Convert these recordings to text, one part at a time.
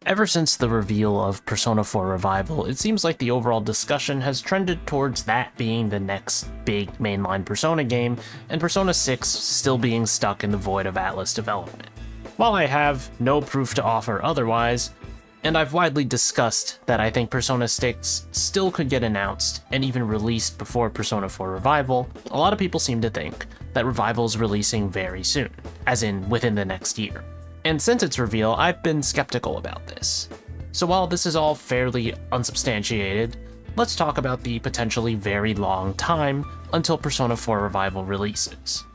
Ever since the reveal of Persona 4 Revival, it seems like the overall discussion has trended towards that being the next big mainline Persona game, and Persona 6 still being stuck in the void of Atlus development. While I have no proof to offer otherwise, and I've widely discussed that I think Persona 6 still could get announced and even released before Persona 4 Revival, a lot of people seem to think that Revival is releasing very soon, as in within the next year. And since its reveal, I've been skeptical about this. So while this is all fairly unsubstantiated, let's talk about the potentially very long time until Persona 4 Revival releases.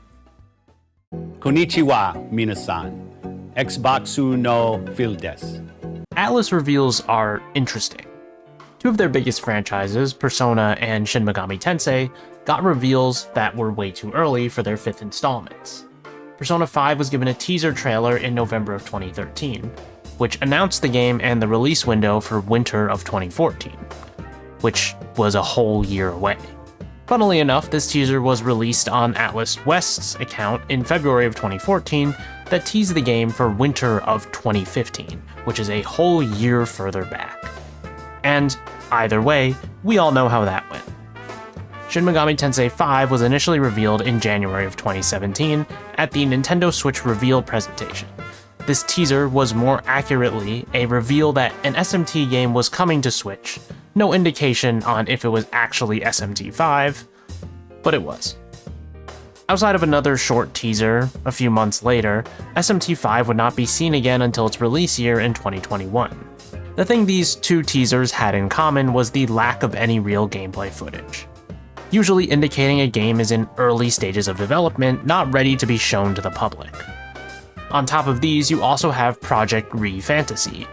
Konnichiwa, minasan. Xboxu no Phil desu. Atlus reveals are interesting. Two of their biggest franchises, Persona and Shin Megami Tensei, got reveals that were way too early for their fifth installments. Persona 5 was given a teaser trailer in November of 2013, which announced the game and the release window for winter of 2014, which was a whole year away. Funnily enough, this teaser was released on Atlus West's account in February of 2014 that teased the game for winter of 2015, which is a whole year further back. And either way, we all know how that went. Shin Megami Tensei 5 was initially revealed in January of 2017 at the Nintendo Switch reveal presentation. This teaser was more accurately a reveal that an SMT game was coming to Switch, no indication on if it was actually SMT 5, but it was. Outside of another short teaser a few months later, SMT 5 would not be seen again until its release year in 2021. The thing these two teasers had in common was the lack of any real gameplay footage, usually indicating a game is in early stages of development, not ready to be shown to the public. On top of these, you also have Project Re Fantasy,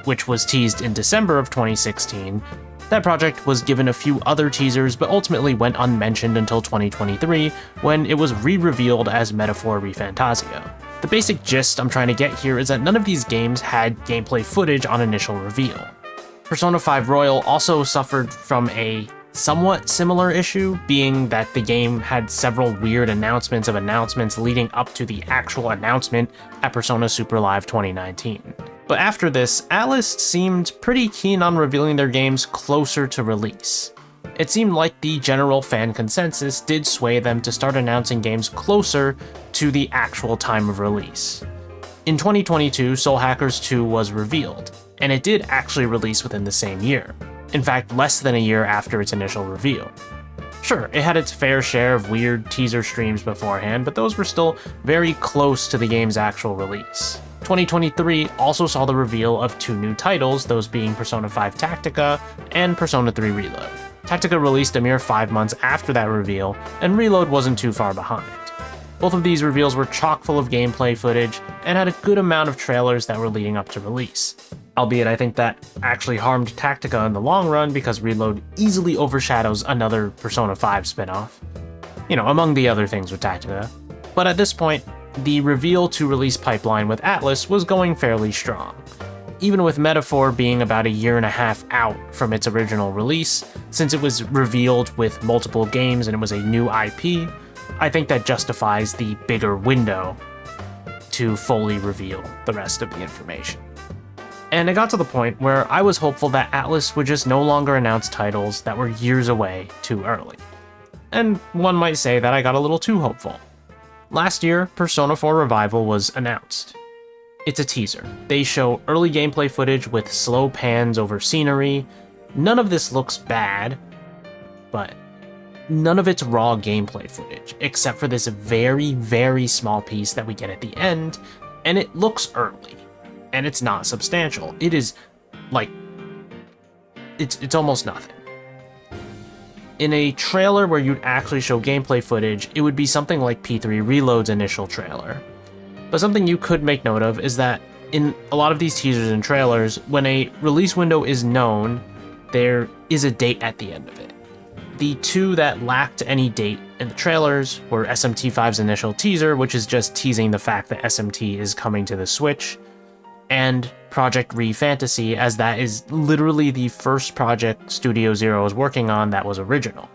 which was teased in December of 2016. That project was given a few other teasers, but ultimately went unmentioned until 2023, when it was re-revealed as Metaphor ReFantazio. The basic gist I'm trying to get here is that none of these games had gameplay footage on initial reveal. Persona 5 Royal also suffered from a somewhat similar issue, being that the game had several weird announcements of announcements leading up to the actual announcement at Persona Super Live 2019. But after this, Atlus seemed pretty keen on revealing their games closer to release. It seemed like the general fan consensus did sway them to start announcing games closer to the actual time of release. In 2022, Soul Hackers 2 was revealed, and it did actually release within the same year. In fact, less than a year after its initial reveal. Sure, it had its fair share of weird teaser streams beforehand, but those were still very close to the game's actual release. 2023 also saw the reveal of two new titles, those being Persona 5 Tactica and Persona 3 Reload. Tactica released a mere 5 months after that reveal, and Reload wasn't too far behind. Both of these reveals were chock full of gameplay footage and had a good amount of trailers that were leading up to release. Albeit I think that actually harmed Tactica in the long run because Reload easily overshadows another Persona 5 spinoff. Among the other things with Tactica. But at this point, the reveal to release pipeline with Atlus was going fairly strong. Even with Metaphor being about a year and a half out from its original release, since it was revealed with multiple games and it was a new IP, I think that justifies the bigger window to fully reveal the rest of the information. And it got to the point where I was hopeful that Atlus would just no longer announce titles that were years away too early. And one might say that I got a little too hopeful. Last year, Persona 4 Revival was announced. It's a teaser. They show early gameplay footage with slow pans over scenery. None of this looks bad, but none of it's raw gameplay footage, except for this very, very small piece that we get at the end, and it looks early. And it's not substantial. It is, it's almost nothing. In a trailer where you'd actually show gameplay footage, it would be something like P3 Reload's initial trailer. But something you could make note of is that in a lot of these teasers and trailers, when a release window is known, there is a date at the end of it. The two that lacked any date in the trailers were SMT5's initial teaser, which is just teasing the fact that SMT is coming to the Switch, and Project Re Fantasy, as that is literally the first project Studio Zero was working on that was original.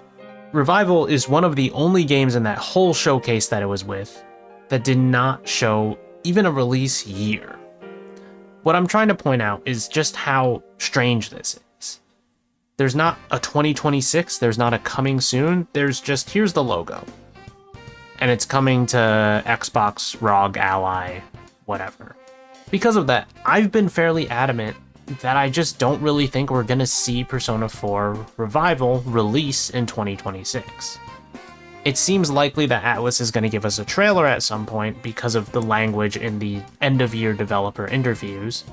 Revival is one of the only games in that whole showcase that it was with that did not show even a release year. What I'm trying to point out is just how strange this is. There's not a 2026, there's not a coming soon, there's just, here's the logo. And it's coming to Xbox, ROG Ally, whatever. Because of that, I've been fairly adamant that I just don't really think we're gonna see Persona 4 Revival release in 2026. It seems likely that Atlus is going to give us a trailer at some point because of the language in the end-of-year developer interviews,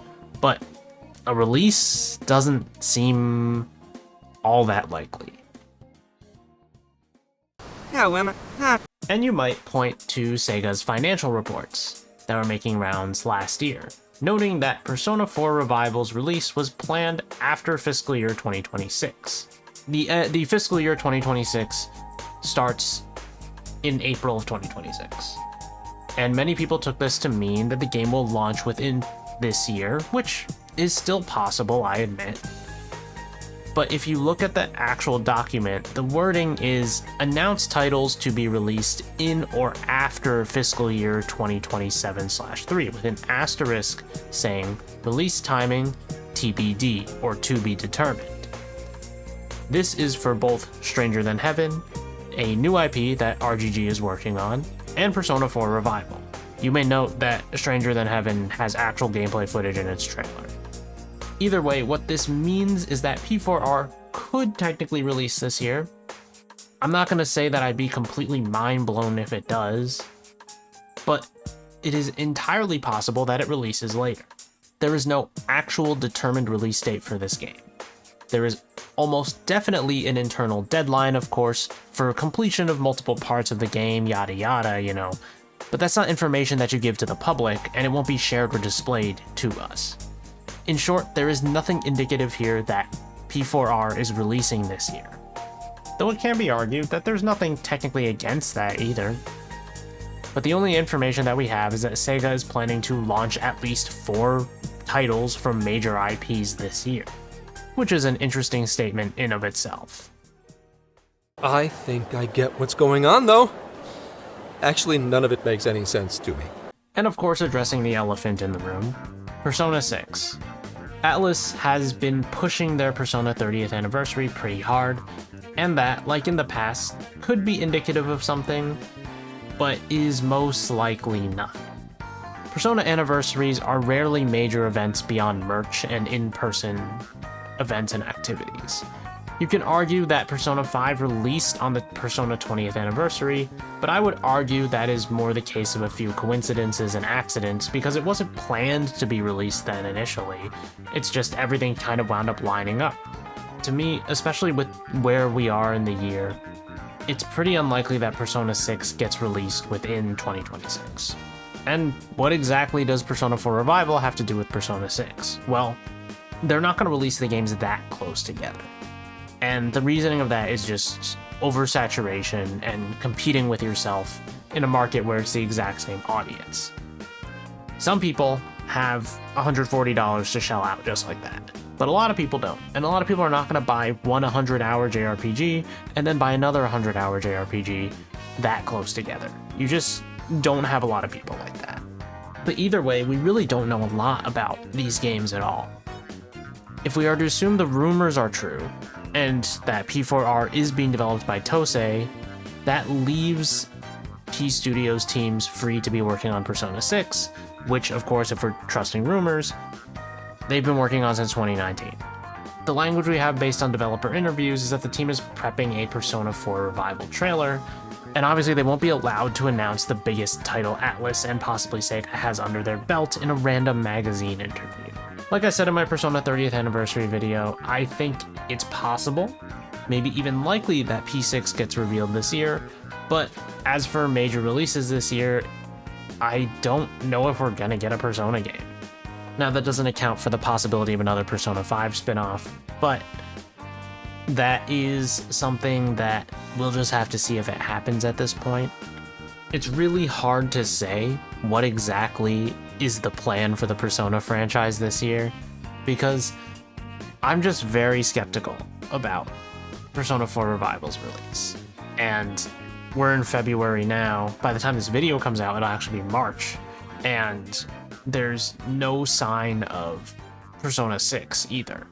but a release doesn't seem all that likely. And you might point to Sega's financial reports that were making rounds last year, noting that Persona 4 Revival's release was planned after fiscal year 2026. The fiscal year 2026 starts in April of 2026. And many people took this to mean that the game will launch within this year, which is still possible, I admit. But if you look at the actual document, the wording is announced titles to be released in or after fiscal year 2027/3 with an asterisk saying release timing TBD or to be determined. This is for both Stranger Than Heaven, a new IP that RGG is working on, and Persona 4 Revival. You may note that Stranger Than Heaven has actual gameplay footage in its trailer. Either way, what this means is that P4R could technically release this year. I'm not going to say that I'd be completely mind blown if it does, but it is entirely possible that it releases later. There is no actual determined release date for this game. There is almost definitely an internal deadline, of course, for completion of multiple parts of the game, yada yada, you know, but that's not information that you give to the public, and it won't be shared or displayed to us. In short, there is nothing indicative here that P4R is releasing this year. Though it can be argued that there's nothing technically against that either. But the only information that we have is that Sega is planning to launch at least 4 titles from major IPs this year, which is an interesting statement in of itself. I think I get what's going on, though. Actually, none of it makes any sense to me. And of course, addressing the elephant in the room, Persona 6. Atlus has been pushing their Persona 30th anniversary pretty hard, and that, like in the past, could be indicative of something, but is most likely nothing. Persona anniversaries are rarely major events beyond merch and in-person events and activities. You can argue that Persona 5 released on the Persona 20th anniversary, but I would argue that is more the case of a few coincidences and accidents because it wasn't planned to be released then initially. It's just everything kind of wound up lining up. To me, especially with where we are in the year, it's pretty unlikely that Persona 6 gets released within 2026. And what exactly does Persona 4 Revival have to do with Persona 6? Well, they're not going to release the games that close together. And the reasoning of that is just oversaturation and competing with yourself in a market where it's the exact same audience. Some people have $140 to shell out just like that, but a lot of people don't. And a lot of people are not going to buy one 100-hour JRPG and then buy another 100-hour JRPG that close together. You just don't have a lot of people like that. But either way, we really don't know a lot about these games at all. If we are to assume the rumors are true, and that P4R is being developed by Tosei, that leaves P Studios teams free to be working on Persona 6, which, of course, if we're trusting rumors, they've been working on since 2019. The language we have based on developer interviews is that the team is prepping a Persona 4 Revival trailer, and obviously they won't be allowed to announce the biggest title Atlus and possibly Sega has under their belt in a random magazine interview. Like I said in my Persona 30th anniversary video, I think it's possible, maybe even likely that P6 gets revealed this year, but as for major releases this year, I don't know if we're gonna get a Persona game. Now that doesn't account for the possibility of another Persona 5 spin-off, but that is something that we'll just have to see if it happens at this point. It's really hard to say what exactly is the plan for the Persona franchise this year, because I'm just very skeptical about Persona 4 Revival's release. And we're in February now. By the time this video comes out, it'll actually be March. And there's no sign of Persona 6 either.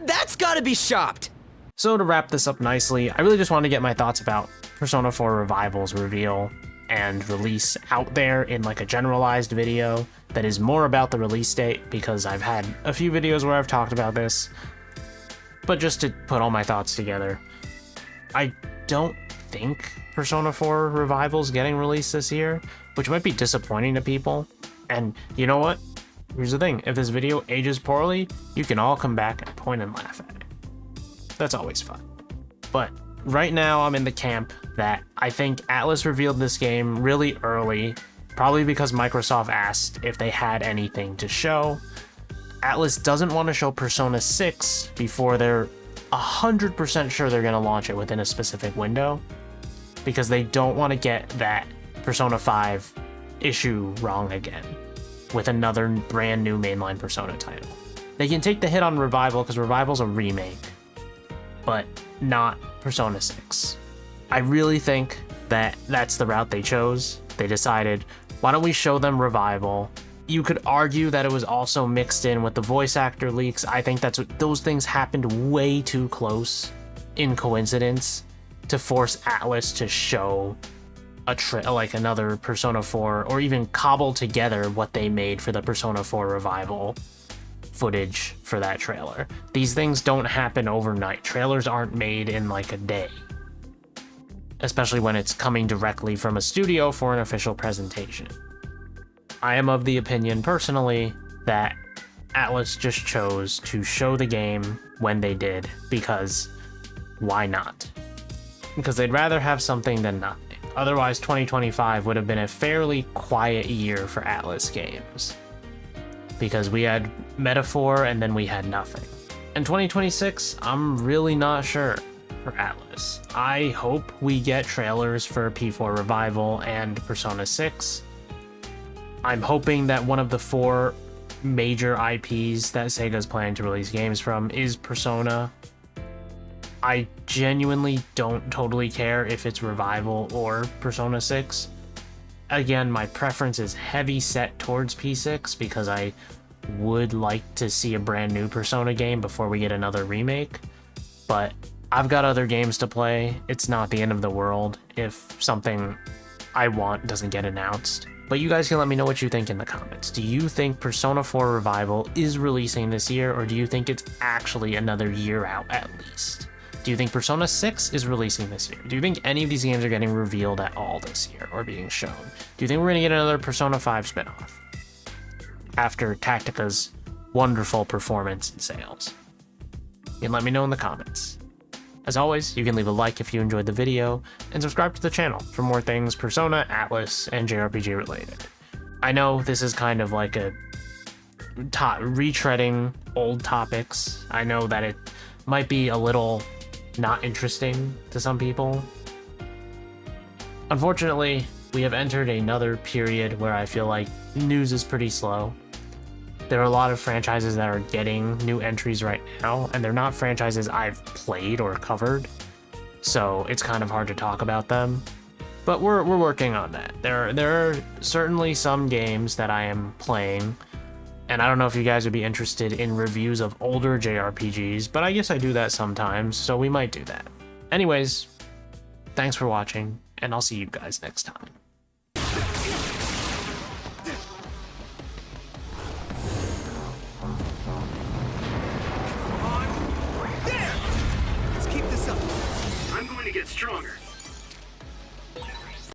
That's gotta be shopped! So to wrap this up nicely, I really just wanted to get my thoughts about Persona 4 Revival's reveal and release out there in like a generalized video that is more about the release date, because I've had a few videos where I've talked about this, but just to put all my thoughts together. I don't think Persona 4 Revival's getting released this year, which might be disappointing to people. And you know what? Here's the thing, if this video ages poorly, you can all come back and point and laugh at it. That's always fun. But right now I'm in the camp that I think Atlus revealed this game really early, probably because Microsoft asked if they had anything to show. Atlus doesn't want to show Persona 6 before they're 100% sure they're going to launch it within a specific window, because they don't want to get that Persona 5 issue wrong again with another brand new mainline Persona title. They can take the hit on Revival because Revival's a remake, but not Persona 6. I really think that that's the route they chose. They decided, why don't we show them Revival? You could argue that it was also mixed in with the voice actor leaks. I think those things happened way too close in coincidence to force Atlus to show like another Persona 4, or even cobble together what they made for the Persona 4 Revival footage for that trailer. These things don't happen overnight. Trailers aren't made in like a day, especially when it's coming directly from a studio for an official presentation. I am of the opinion personally that Atlus just chose to show the game when they did, because why not? Because they'd rather have something than nothing. Otherwise, 2025 would have been a fairly quiet year for Atlus games, because we had Metaphor and then we had nothing. And 2026, I'm really not sure for Atlus. I hope we get trailers for P4 Revival and Persona 6. I'm hoping that one of the 4 major IPs that Sega's planning to release games from is Persona. I genuinely don't totally care if it's Revival or Persona 6. Again, my preference is heavy set towards P6 because I would like to see a brand new Persona game before we get another remake. But I've got other games to play. It's not the end of the world if something I want doesn't get announced. But you guys can let me know what you think in the comments. Do you think Persona 4 Revival is releasing this year, or do you think it's actually another year out at least? Do you think Persona 6 is releasing this year? Do you think any of these games are getting revealed at all this year or being shown? Do you think we're going to get another Persona 5 spinoff after Tactica's wonderful performance and sales? You can let me know in the comments. As always, you can leave a like if you enjoyed the video, and subscribe to the channel for more things Persona, Atlus, and JRPG related. I know this is kind of like a retreading old topics. I know that it might be a little not interesting to some people. Unfortunately, we have entered another period where I feel like news is pretty slow. There are a lot of franchises that are getting new entries right now, and they're not franchises I've played or covered, so it's kind of hard to talk about them. But we're working on that. There are certainly some games that I am playing, and I don't know if you guys would be interested in reviews of older JRPGs, but I guess I do that sometimes, so we might do that. Anyways, thanks for watching, and I'll see you guys next time. I'm going to get stronger.